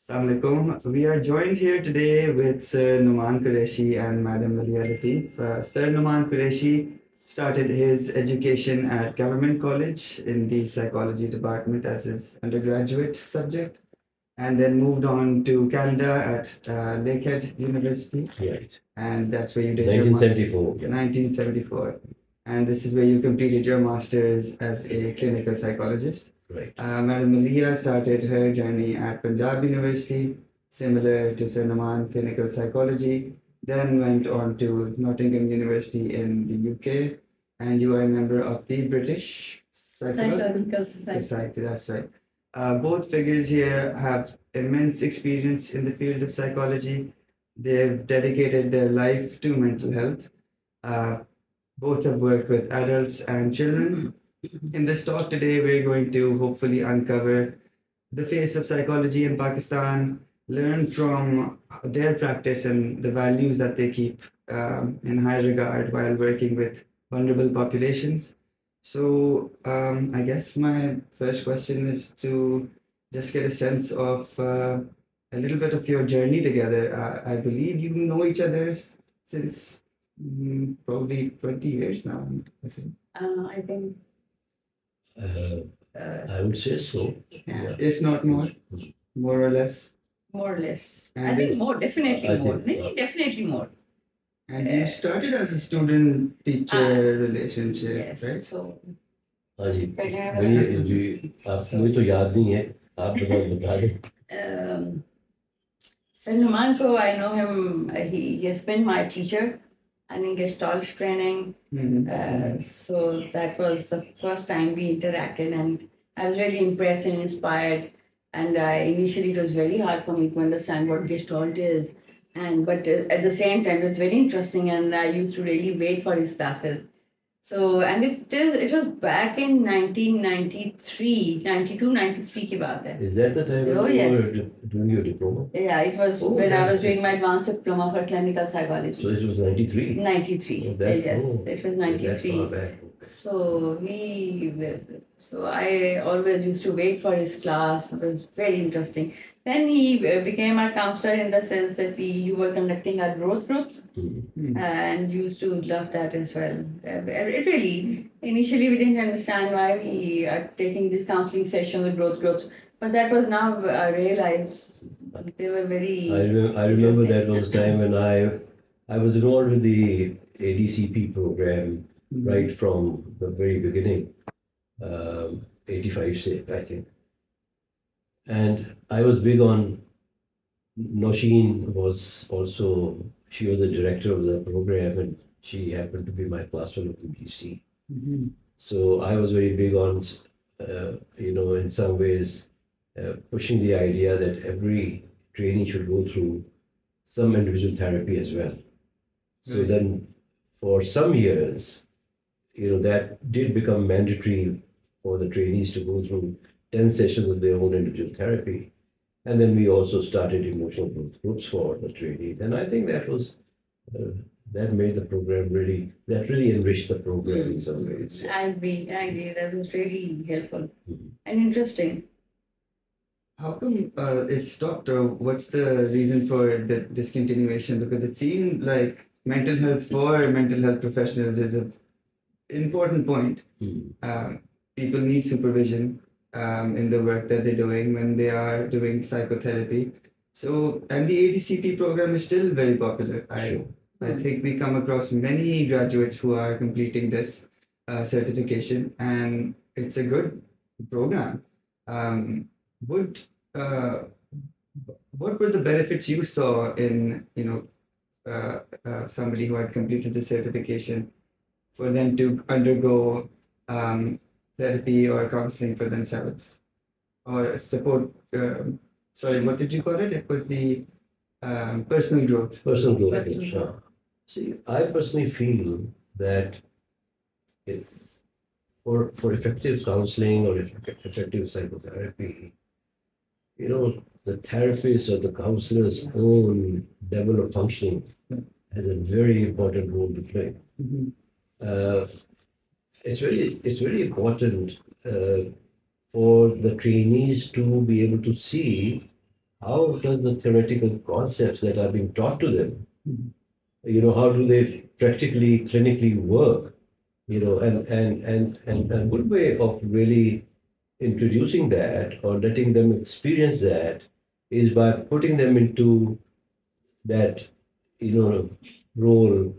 Assalamu alaikum. We are joined here today with Sir Nauman Qureshi and Madam Maliha Latif. Sir Nauman Qureshi started his education at Government College in the psychology department as his undergraduate subject, and then moved on to Canada at Lakehead University. Right. And that's where you did your 1974. master's. 1974. And this is where you completed your master's as a clinical psychologist. Right. Madam Maliha started her journey at Punjab University, similar to Sir Nauman, clinical psychology, then went on to Nottingham University in the UK, and you are a member of the British Psychological Society. Society. That's right. Both figures here have immense experience in the field of psychology. They've dedicated their life to mental health. Both have worked with adults and children. In this talk today, we're going to hopefully uncover the face of psychology in Pakistan, learn from their practice and the values that they keep in high regard while working with vulnerable populations. So, I guess my first question is to just get a sense of a little bit of your journey together. I believe you know each other since probably 20 years now. I think I would say so. Yeah. If not more or less. more or less. And I think this- more, definitely I more. think- No, definitely more. And you started as a student-teacher relationship, Yes. right? So हाँ जी पहले वही जी आप मुझे तो याद नहीं है आप बता दें Sir Nauman ko, I know him. He has been my teacher and in Gestalt training. So that was the first time we interacted, and I was really impressed and inspired. And initially, it was very hard for me to understand what Gestalt is, but at the same time, it was very interesting, and I used to really wait for his classes. So, and it was back in 1993, 92, 93 ki baat hai. Is that the time Oh, when you yes. were doing your diploma? Yeah, it was Oh, when I yeah, was doing yes. my advanced diploma for clinical psychology. So it was 93. 93. Oh, that- Yes, oh, it was that 93. far back. So I always used to wait for his class. It was very interesting. Then he became our counselor in the sense that you were conducting our growth groups, and used to love that as well. It really, initially we didn't understand why we are taking these counseling sessions and growth groups, but that was now I realized they were very. I remember that was the time when I was involved with the ADCP program right from the very beginning, 85 say, I think. And I was big on, Nosheen was also, she was the director of the program and she happened to be my classfellow in BC. So I was very big on, in some ways, pushing the idea that every trainee should go through some individual therapy as well. So Right. then for some years, that did become mandatory for the trainees to go through 10 sessions of their own individual therapy. And then we also started emotional growth groups for the trainees. And I think that was, that made the program that really enriched the program in some ways. I agree. That was really helpful Mhm. and interesting. How come it stopped, or what's the reason for the discontinuation? Because it seemed like mental health for mental health professionals is an important point. Mhm. People need supervision in the work that they're doing when they are doing psychotherapy. So, and the ADCP program is still very popular. Sure. I think we come across many graduates who are completing this certification, and it's a good program. Would what were the benefits you saw in somebody who had completed the certification for them to undergo therapy or counseling for themselves or support? Sorry, what did you call it? It was the personal growth. Personal growth. Personal Sure. growth. See, I personally feel that if for effective counseling or effective psychotherapy, the therapist or the counselor's own level of functioning has a very important role to play. Mhm. It's very important for the trainees to be able to see how does the theoretical concepts that are being taught to them, Mhm. how do they practically, clinically work? And a good way of really introducing that or letting them experience that is by putting them into that, role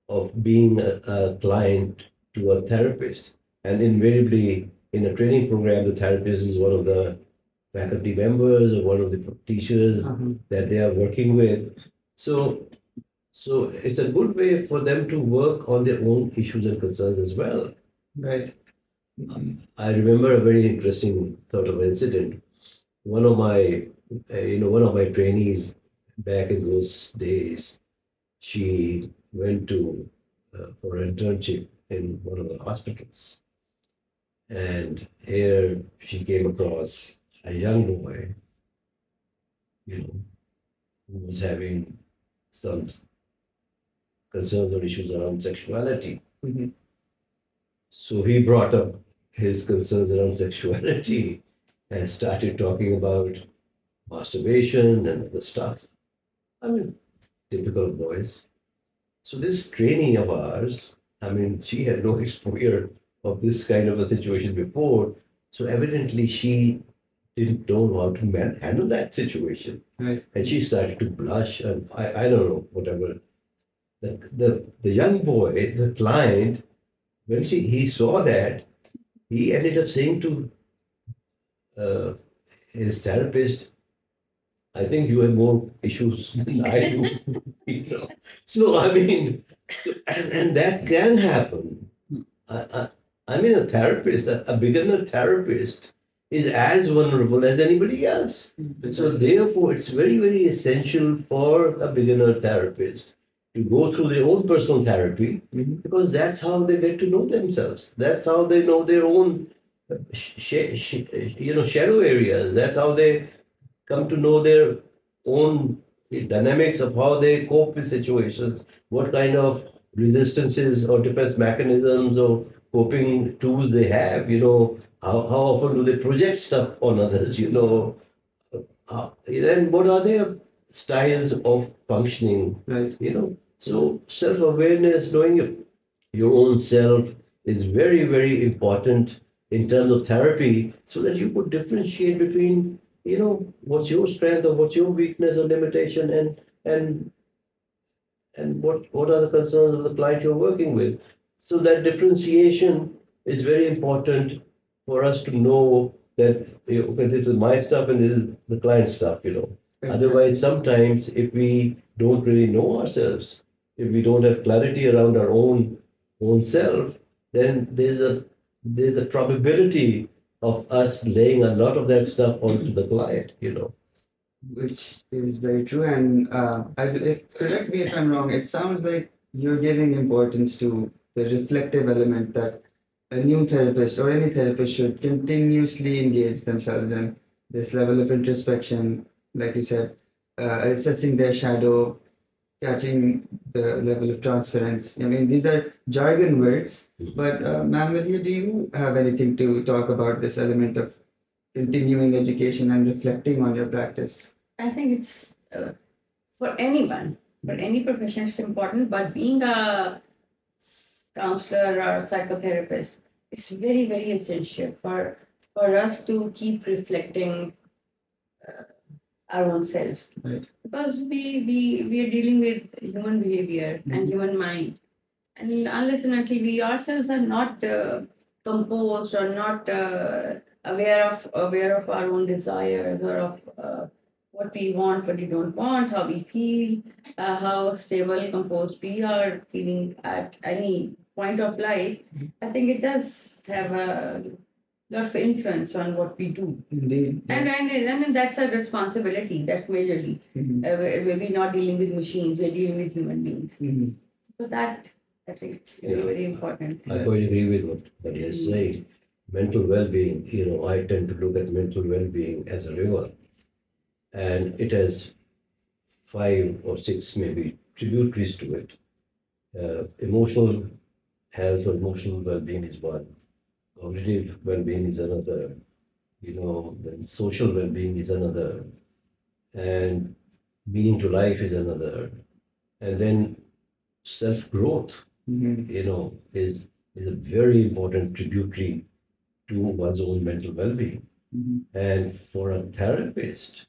of being a client to a therapist. And invariably, in a training program, the therapist is one of the faculty members or one of the teachers that they are working with. So, so it's a good way for them to work on their own issues and concerns as well. Right. I remember a very interesting sort of incident. One of my, one of my trainees back in those days, she went to for an internship in one of the hospitals, and here she came across a young boy, who was having some concerns or issues around sexuality. Mhm. So he brought up his concerns around sexuality and started talking about masturbation and other stuff. I mean, typical boys. So this trainee of ours, I mean, she had no exposure of this kind of a situation before. So evidently she didn't know how to handle that situation. Right. And she started to blush and I don't know, whatever. The young boy, the client, when he saw that, he ended up saying to uh, his therapist, I think you have more issues than I do. So I mean, and that can happen. I, I, I mean, a therapist, a beginner therapist, is as vulnerable as anybody else. So therefore, it's very, very essential for a beginner therapist to go through their own personal therapy Mhm. because that's how they get to know themselves. That's how they know their own, shadow areas. That's how they come to know their own dynamics of how they cope with situations, what kind of resistances or defense mechanisms or coping tools they have, how often do they project stuff on others, and what are their styles of functioning, Right. So self awareness, knowing your own self is very, very important in terms of therapy so that you could differentiate between, what's your strength or what's your weakness or limitation and and what are the concerns of the client you're working with. So that differentiation is very important for us to know that, okay, this is my stuff and this is the client's stuff. Otherwise, sometimes if we don't really know ourselves, if we don't have clarity around our own self, then there's a probability of us laying a lot of that stuff onto the client. Which is very true. And I believe, correct me if I'm wrong, it sounds like you're giving importance to the reflective element that a new therapist or any therapist should continuously engage themselves in this level of introspection, like you said, assessing their shadow, catching the level of transference. I mean, these are jargon words, but ma'am, Malia, do you have anything to talk about this element of continuing education and reflecting on your practice? I think it's for anyone, for any profession, it's important. But being a counselor or psychotherapist, it's very, very essential for us to keep reflecting our own selves, Right. because we are dealing with human behavior and human mind, and unless and until we ourselves are not composed or not aware of our own desires or of what we want, what we don't want, how we feel, how stable, composed we are feeling at any point of life, I think it does have a lot of influence on what we do. Indeed. And, Yes. and that's a responsibility. That's majorly. Mhm. We're not dealing with machines. We're dealing with human beings. Mhm. So that I think it's very, Yeah. very important. I quite agree with what he has said. Mental well-being, I tend to look at mental well-being as a river, and it has 5 or 6 maybe tributaries to it. Emotional health or emotional well-being is one. Cognitive well-being is another. Then social well-being is another. and meaning to life is another, and then self growth, is a very important tributary to one's own mental well-being. And for a therapist,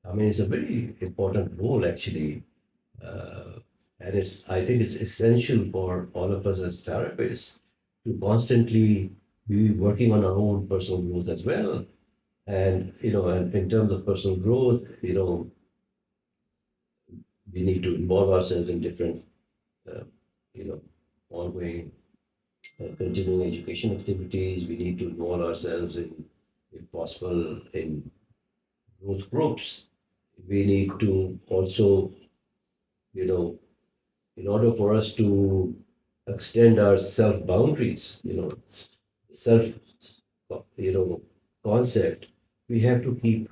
I mean, it's a very important role actually, uh, and I think it's essential for all of us as therapists to constantly be working on our own personal growth as well. And and in terms of personal growth, we need to involve ourselves in different, uh, you know, ongoing continuing education activities. We need to involve ourselves in, if possible, in growth groups. We need to also, you know, in order for us to extend our self boundaries, self, you know, concept, we have to keep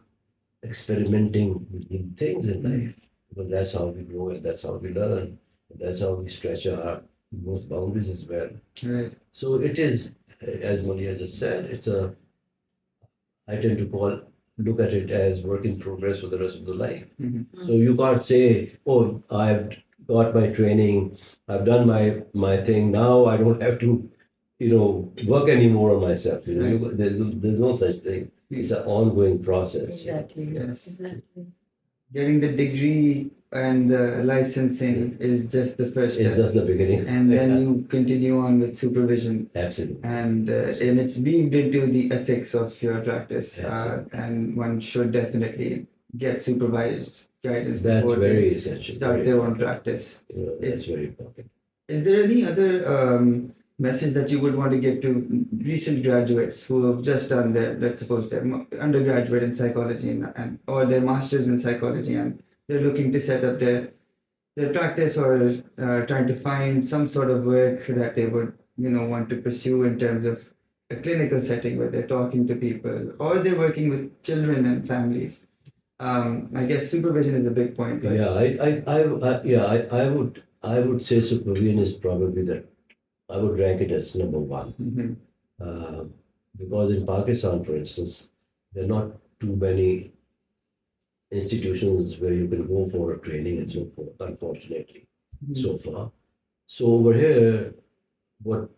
experimenting with new things in life because that's how we grow and that's how we learn. And that's how we stretch our growth boundaries as well. Right. So it is, as Maliha just said, I tend to look at it as work in progress for the rest of the life. So you can't say, oh, I've got my training, I've done my thing, now I don't have to, work anymore on myself. There's no such thing. It's an ongoing process. Exactly. Yes. Exactly. Getting the degree and the licensing is just the first It's step. just the beginning. And then you continue on with supervision. Absolutely. And it's weaved into the ethics of your practice. Absolutely. And one should definitely get supervised guidance That's before very they essential. start Very their own important. practice. That's very important. Is there any other message that you would want to give to recent graduates who have just done their, let's suppose, their undergraduate in psychology and or their masters in psychology, and they're looking to set up their practice or trying to find some sort of work that they would want to pursue in terms of a clinical setting where they're talking to people or they're working with children and families? I guess supervision is a big point, right? Yeah, I would say supervision is probably I would rank it as number one. Uh, because in Pakistan, for instance, there are not too many institutions where you can go for training and so forth, unfortunately, so far. So over here, what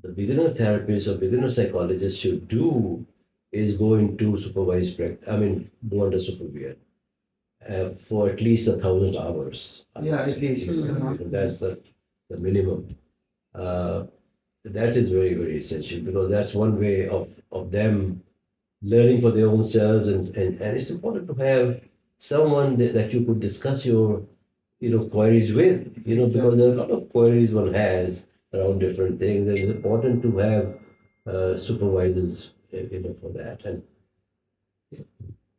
the beginner therapist or beginner psychologist should do is go into supervised practice. I mean, go under supervision for at least 1,000 hours. Yeah, at least. That's the minimum. Uh, that is very, very essential because that's one way of them learning for their own selves, and it's important to have someone that you could discuss your queries with, because there are a lot of queries one has around different things, and it's important to have supervisors for that.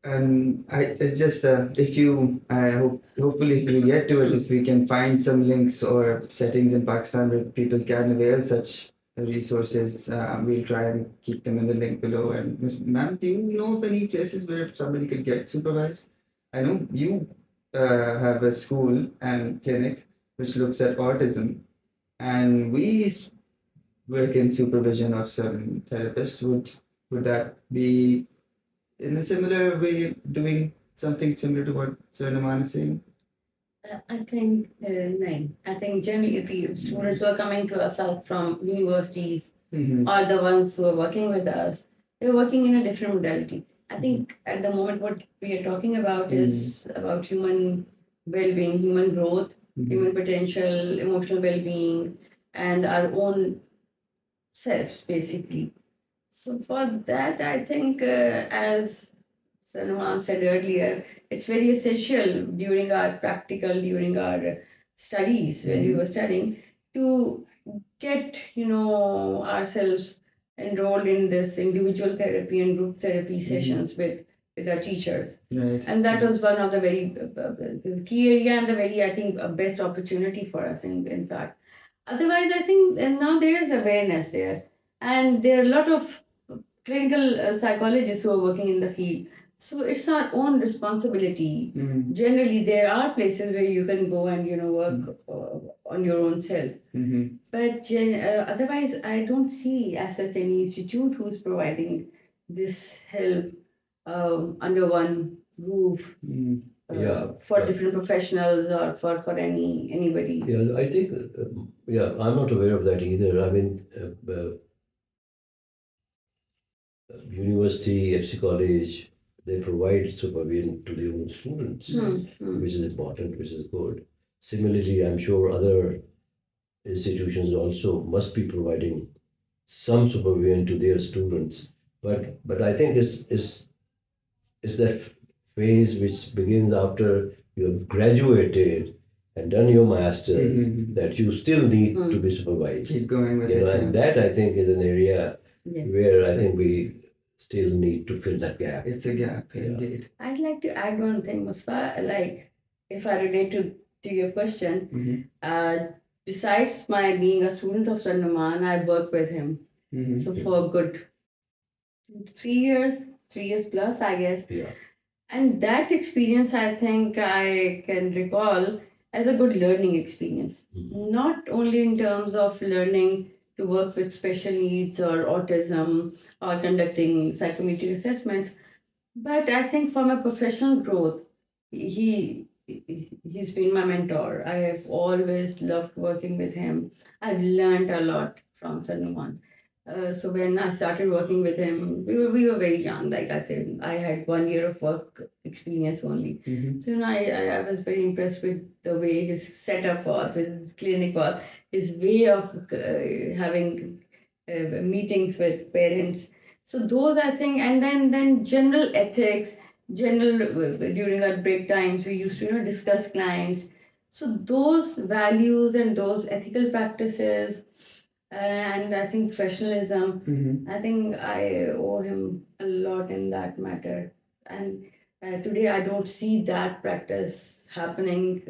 And it's just if you, I hope, hopefully, if we get to it, if we can find some links or settings in Pakistan where people can avail such resources, we'll try and keep them in the link below. And ma'am, do you know of any places where somebody could get supervised? I know you have a school and clinic which looks at autism, and work in supervision of certain therapists. Would that be in a similar way, doing something similar to what Sir Nauman is saying? I think no. I think generally students who are coming to us out from universities are the ones who are working with us. They're working in a different modality. I think at the moment what we are talking about is about human well-being, human growth, human potential, emotional well-being, and our own selves basically. So for that, I think as Sanwan said earlier, it's very essential during our studies when we were studying to get ourselves enrolled in this individual therapy and group therapy sessions with our teachers. Right. And that was one of the very the key area and the very I think best opportunity for us in fact. Otherwise, I think now there is awareness there, and there are a lot of clinical psychologists who are working in the field. So it's our own responsibility. Generally, there are places where you can go and work on your own self. But otherwise, I don't see as such any institute who's providing this help under one roof for different professionals or for anybody. Yeah, I think, I'm not aware of that either. I mean, university, FC college, they provide supervision to their own students, which is important, which is good. Similarly, I'm sure other institutions also must be providing some supervision to their students. But I think it's that phase which begins after you have graduated and done your masters that you still need to be supervised. Keep going with You know, it. and that I think is an area Yeah. where I think we still need to fill that gap. It's a gap, indeed. I'd like to add one thing, Mustafa. Like, if I relate to your question, besides my being a student of Sir Nauman, I worked with him. So for a good 3 years plus, I guess. Yeah. And that experience, I think I can recall as a good learning experience. Not only in terms of learning to work with special needs or autism or conducting psychometric assessments, but I think for my professional growth, he's been my mentor. I have always loved working with him. I've learned a lot from Sir Nauman. So when I started working with him, we were very young. Like I think I had 1 year of work experience only. So I was very impressed with the way his setup was, his clinic was, his way of having meetings with parents. So those I think, and then general ethics, during our break times we used to discuss clients. So those values and those ethical practices, and I think professionalism, I think I owe him a lot in that matter. And today I don't see that practice happening.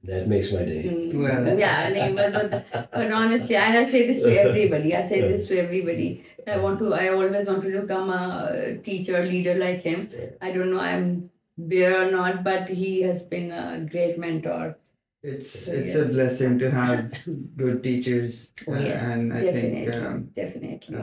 That makes my day. Well. Yeah, I mean, but honestly, and I say this to everybody. I say this to everybody. I always want to become a teacher, leader like him. I don't know I'm there or not, but he has been a great mentor. It's Yes. a blessing to have good teachers, Oh, yes, and I definitely, think definitely.